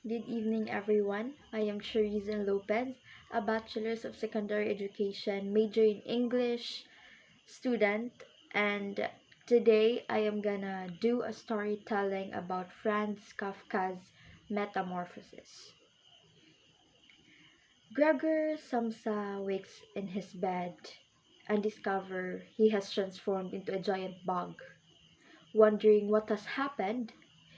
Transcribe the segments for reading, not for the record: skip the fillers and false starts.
Good evening, everyone. I am Cherizen Lopez, a Bachelor's of Secondary Education, major in English student, and today I am gonna do a storytelling about Franz Kafka's Metamorphosis. Gregor Samsa wakes in his bed and discovers he has transformed into a giant bug. Wondering what has happened,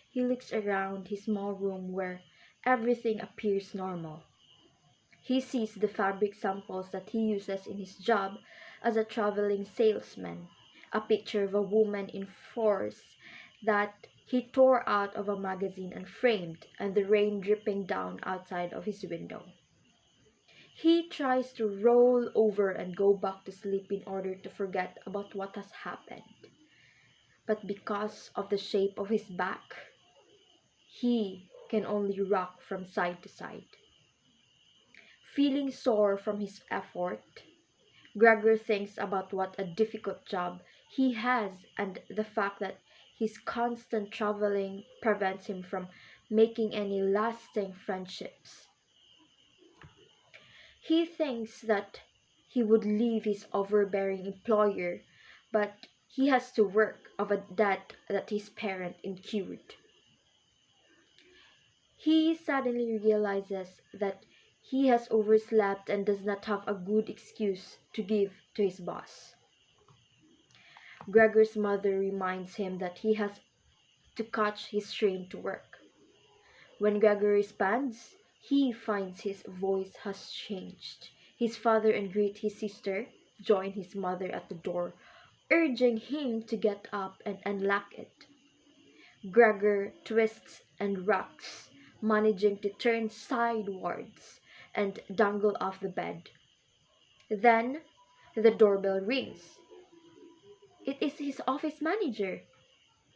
he looks around his small room where everything appears normal. He sees the fabric samples that he uses in his job as a traveling salesman, a picture of a woman in force that he tore out of a magazine and framed, and the rain dripping down outside of his window. He tries to roll over and go back to sleep in order to forget about what has happened. But because of the shape of his back, he can only rock from side to side. Feeling sore from his effort, Gregor thinks about what a difficult job he has and the fact that his constant traveling prevents him from making any lasting friendships. He thinks that he would leave his overbearing employer, but he has to work of a debt that his parent incurred. He suddenly realizes that he has overslept and does not have a good excuse to give to his boss. Gregor's mother reminds him that he has to catch his train to work. When Gregor responds, he finds his voice has changed. His father and greet his sister join his mother at the door, urging him to get up and unlock it. Gregor twists and rocks, managing to turn sidewards and dangle off the bed. Then the doorbell rings. It is his office manager,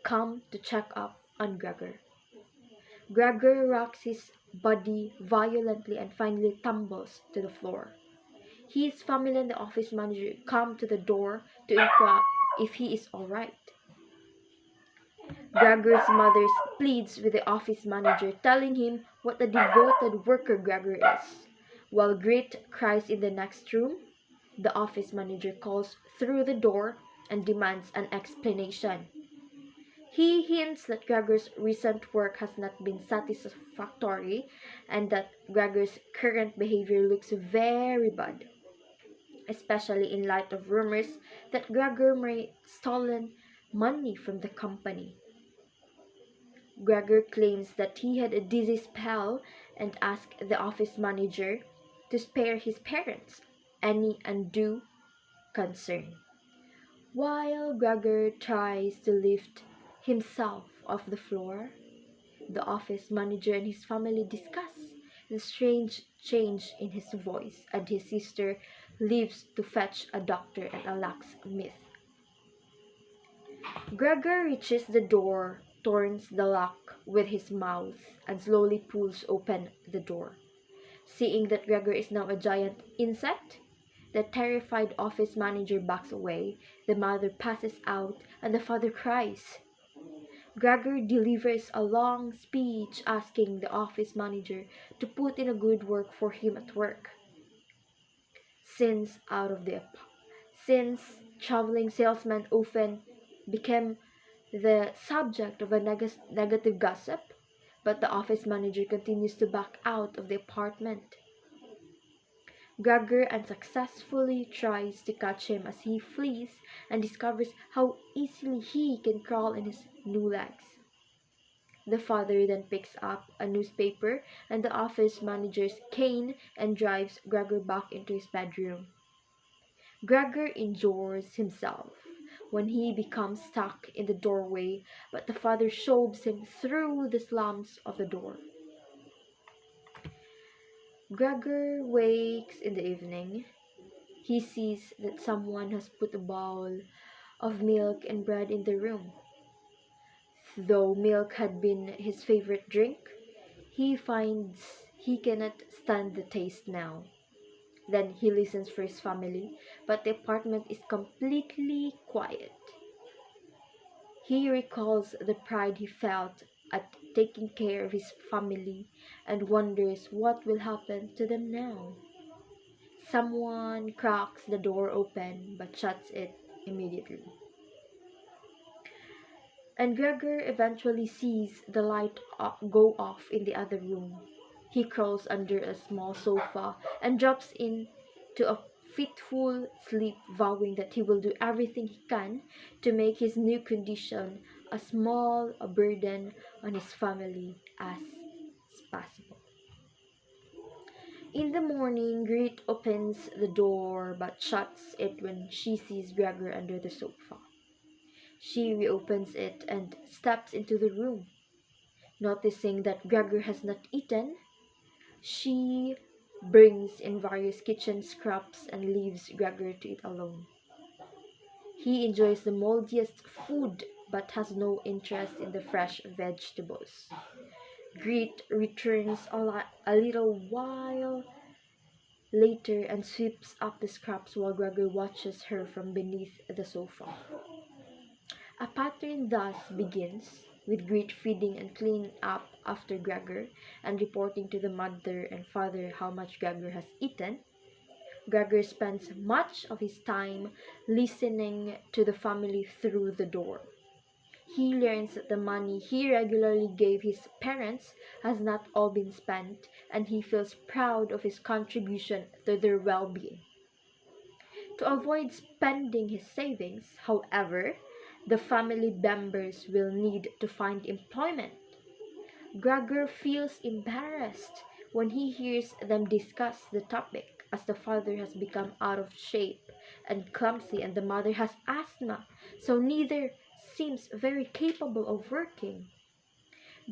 come to check up on Gregor. Gregor rocks his body violently and finally tumbles to the floor. His family and the office manager come to the door to inquire if he is alright. Gregor's mother pleads with the office manager, telling him what a devoted worker Gregor is. While Grit cries in the next room, the office manager calls through the door and demands an explanation. He hints that Gregor's recent work has not been satisfactory and that Gregor's current behavior looks very bad, especially in light of rumors that Gregor may stolen money from the company. Gregor claims that he had a dizzy spell and asks the office manager to spare his parents any undue concern. While Gregor tries to lift himself off the floor, the office manager and his family discuss the strange change in his voice, and his sister leaves to fetch a doctor and a locksmith. Gregor reaches the door, turns the lock with his mouth, and slowly pulls open the door. Seeing that Gregor is now a giant insect, the terrified office manager backs away, the mother passes out, and the father cries. Gregor delivers a long speech asking the office manager to put in a good work for him at work. Since out of the since traveling salesmen often became the subject of a negative gossip, but the office manager continues to back out of the apartment. Gregor unsuccessfully tries to catch him as he flees and discovers how easily he can crawl in his new legs. The father then picks up a newspaper and the office manager's cane and drives Gregor back into his bedroom. Gregor injures himself when he becomes stuck in the doorway, but the father shoves him through the slams of the door. Gregor wakes in the evening. He sees that someone has put a bowl of milk and bread in the room. Though milk had been his favorite drink, he finds he cannot stand the taste now. Then he listens for his family, but the apartment is completely quiet. He recalls the pride he felt at taking care of his family and wonders what will happen to them now. Someone cracks the door open but shuts it immediately. And Gregor eventually sees the light go off in the other room. He crawls under a small sofa and drops into a fitful sleep, vowing that he will do everything he can to make his new condition as small a burden on his family as possible. In the morning, Greet opens the door but shuts it when she sees Gregor under the sofa. She reopens it and steps into the room. Noticing that Gregor has not eaten, she brings in various kitchen scraps and leaves Gregor to eat alone. He enjoys the moldiest food but has no interest in the fresh vegetables. Greet returns a little while later and sweeps up the scraps while Gregor watches her from beneath the sofa. A pattern thus begins, with Greet feeding and cleaning up after Gregor and reporting to the mother and father how much Gregor has eaten. Gregor spends much of his time listening to the family through the door. He learns that the money he regularly gave his parents has not all been spent, and he feels proud of his contribution to their well-being. To avoid spending his savings, however, the family members will need to find employment. Gregor feels embarrassed when he hears them discuss the topic, as the father has become out of shape and clumsy and the mother has asthma, so neither seems very capable of working.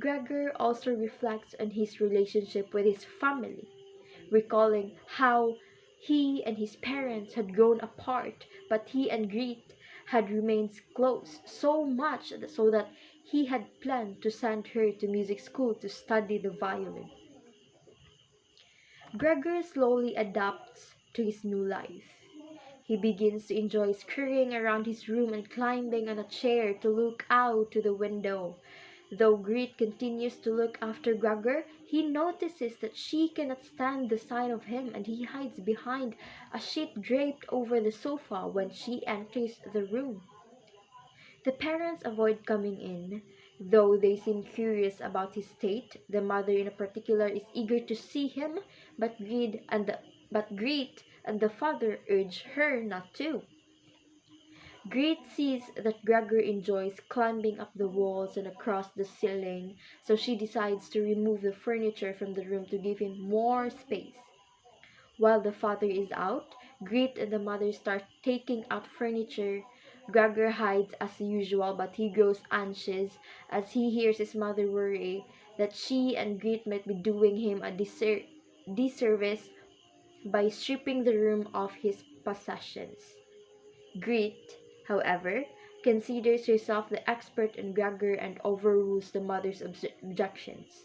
Gregor also reflects on his relationship with his family, recalling how he and his parents had grown apart, but he and Greet had remained close, so much so that he had planned to send her to music school to study the violin. Gregor slowly adapts to his new life. He begins to enjoy scurrying around his room and climbing on a chair to look out to the window. Though Greet continues to look after Gregor, he notices that she cannot stand the sight of him and he hides behind a sheet draped over the sofa when she enters the room. The parents avoid coming in, though they seem curious about his state. The mother in particular is eager to see him, but Greet and the father urge her not to. Greet sees that Gregor enjoys climbing up the walls and across the ceiling, so she decides to remove the furniture from the room to give him more space. While the father is out, Greet and the mother start taking out furniture. Gregor hides as usual, but he grows anxious as he hears his mother worry that she and Greet might be doing him a disservice by stripping the room of his possessions. Greet, however, considers herself the expert in Gregor and overrules the mother's objections.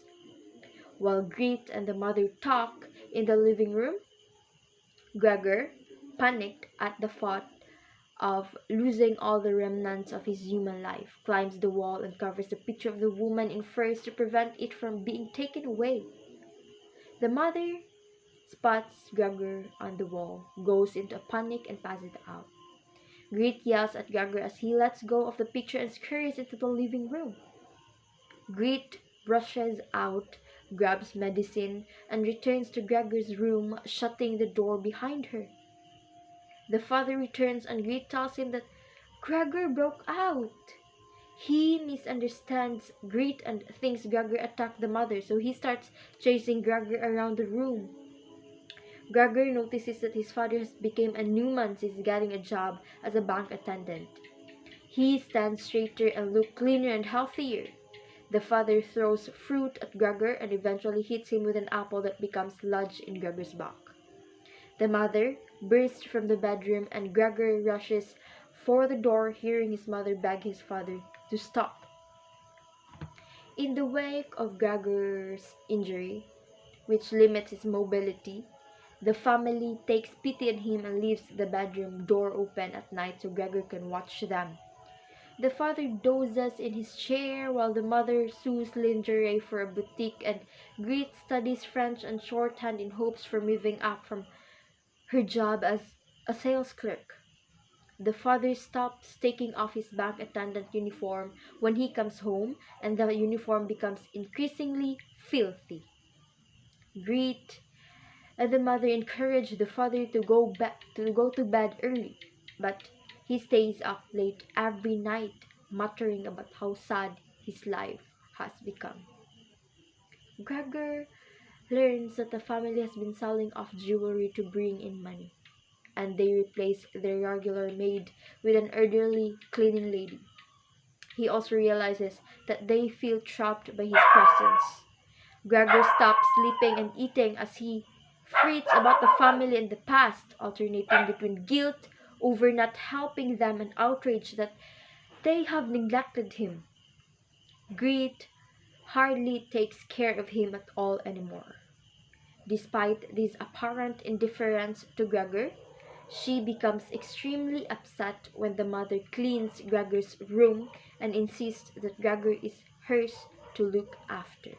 While Greet and the mother talk in the living room, Gregor, panicked at the thought of losing all the remnants of his human life, climbs the wall and covers the picture of the woman in furs to prevent it from being taken away. The mother spots Gregor on the wall, goes into a panic and passes out. Greet yells at Gregor as he lets go of the picture and scurries into the living room. Greet rushes out, grabs medicine, and returns to Gregor's room, shutting the door behind her. The father returns and Greet tells him that Gregor broke out. He misunderstands Greet and thinks Gregor attacked the mother, so he starts chasing Gregor around the room. Gregor notices that his father has become a newman since getting a job as a bank attendant. He stands straighter and looks cleaner and healthier. The father throws fruit at Gregor and eventually hits him with an apple that becomes lodged in Gregor's back. The mother bursts from the bedroom and Gregor rushes for the door, hearing his mother beg his father to stop. In the wake of Gregor's injury, which limits his mobility, the family takes pity on him and leaves the bedroom door open at night so Gregor can watch them. The father dozes in his chair while the mother sews lingerie for a boutique, and Greet studies French and shorthand in hopes for moving up from her job as a sales clerk. The father stops taking off his bank attendant uniform when he comes home, and the uniform becomes increasingly filthy. Greet and the mother encourage the father to go to bed early, but he stays up late every night, muttering about how sad his life has become. Gregor learns that the family has been selling off jewelry to bring in money, and they replace their regular maid with an elderly cleaning lady. He also realizes that they feel trapped by his presence. Gregor stops sleeping and eating as he fretts about the family and the past, alternating between guilt over not helping them and outrage that they have neglected him. Greed hardly takes care of him at all anymore. Despite this apparent indifference to Gregor, she becomes extremely upset when the mother cleans Gregor's room and insists that Gregor is hers to look after.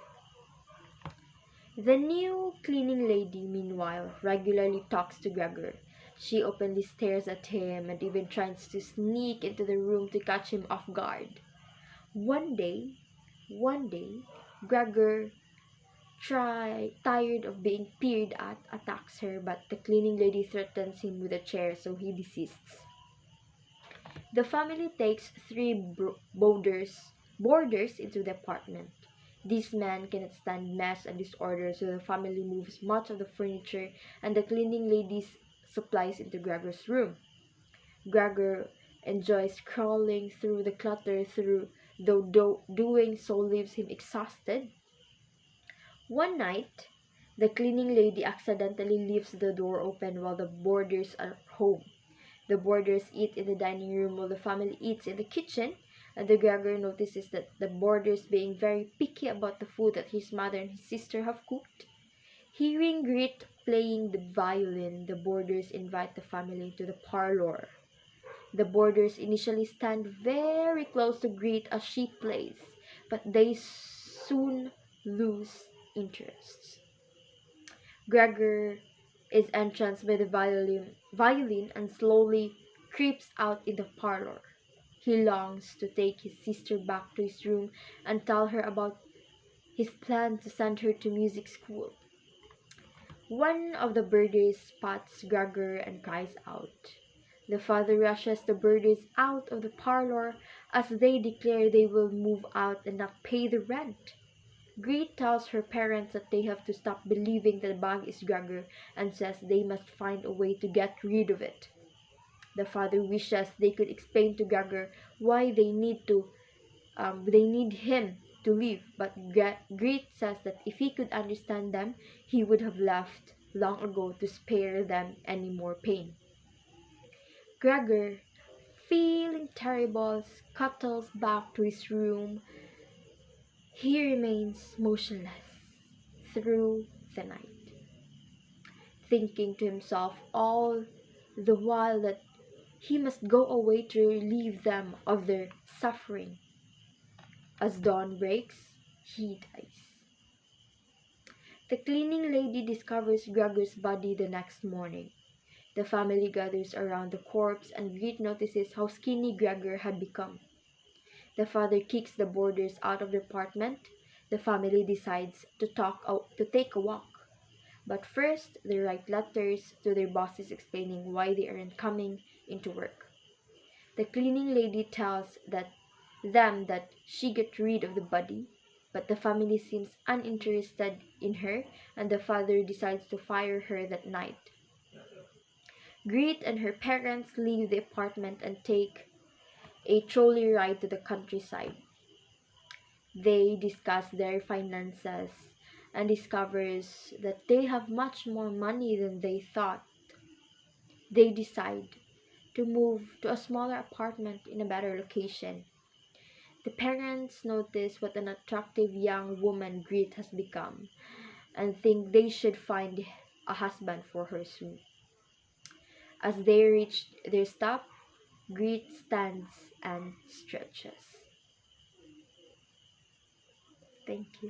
The new cleaning lady, meanwhile, regularly talks to Gregor. She openly stares at him and even tries to sneak into the room to catch him off guard. One day, one day, Gregor, tired of being peered at, attacks her, but the cleaning lady threatens him with a chair, so he desists. The family takes three boarders into the apartment. These men cannot stand mess and disorder, so the family moves much of the furniture and the cleaning lady's supplies into Gregor's room. Gregor enjoys crawling through the clutter though doing so leaves him exhausted. One night, the cleaning lady accidentally leaves the door open while the boarders are home. The boarders eat in the dining room while the family eats in the kitchen, and the Gregor notices that the boarders being very picky about the food that his mother and his sister have cooked. Hearing Grit playing the violin, the boarders invite the family to the parlor. The boarders initially stand very close to Grit as she plays, but they soon lose interest. Gregor is entranced by the violin and slowly creeps out in the parlor. He longs to take his sister back to his room and tell her about his plan to send her to music school. One of the birdies spots Gregor and cries out. The father rushes the birdies out of the parlor as they declare they will move out and not pay the rent. Greet tells her parents that they have to stop believing that the bag is Gregor and says they must find a way to get rid of it. The father wishes they could explain to Gregor why they need him to leave, but Greet says that if he could understand them, he would have left long ago to spare them any more pain. Gregor, feeling terrible, scuttles back to his room. He remains motionless through the night, thinking to himself all the while that he must go away to relieve them of their suffering. As dawn breaks, he dies. The cleaning lady discovers Gregor's body the next morning. The family gathers around the corpse and Greet notices how skinny Gregor had become. The father kicks the boarders out of the apartment. The family decides to take a walk. But first, they write letters to their bosses explaining why they aren't coming into work. The cleaning lady tells them that she got rid of the body, but the family seems uninterested in her, and the father decides to fire her that night. Greet and her parents leave the apartment and take a trolley ride to the countryside. They discuss their finances and discovers that they have much more money than they thought. They decide to move to a smaller apartment in a better location. The parents notice what an attractive young woman Greet has become and think they should find a husband for her soon. As they reach their stop, Greet stands and stretches. Thank you.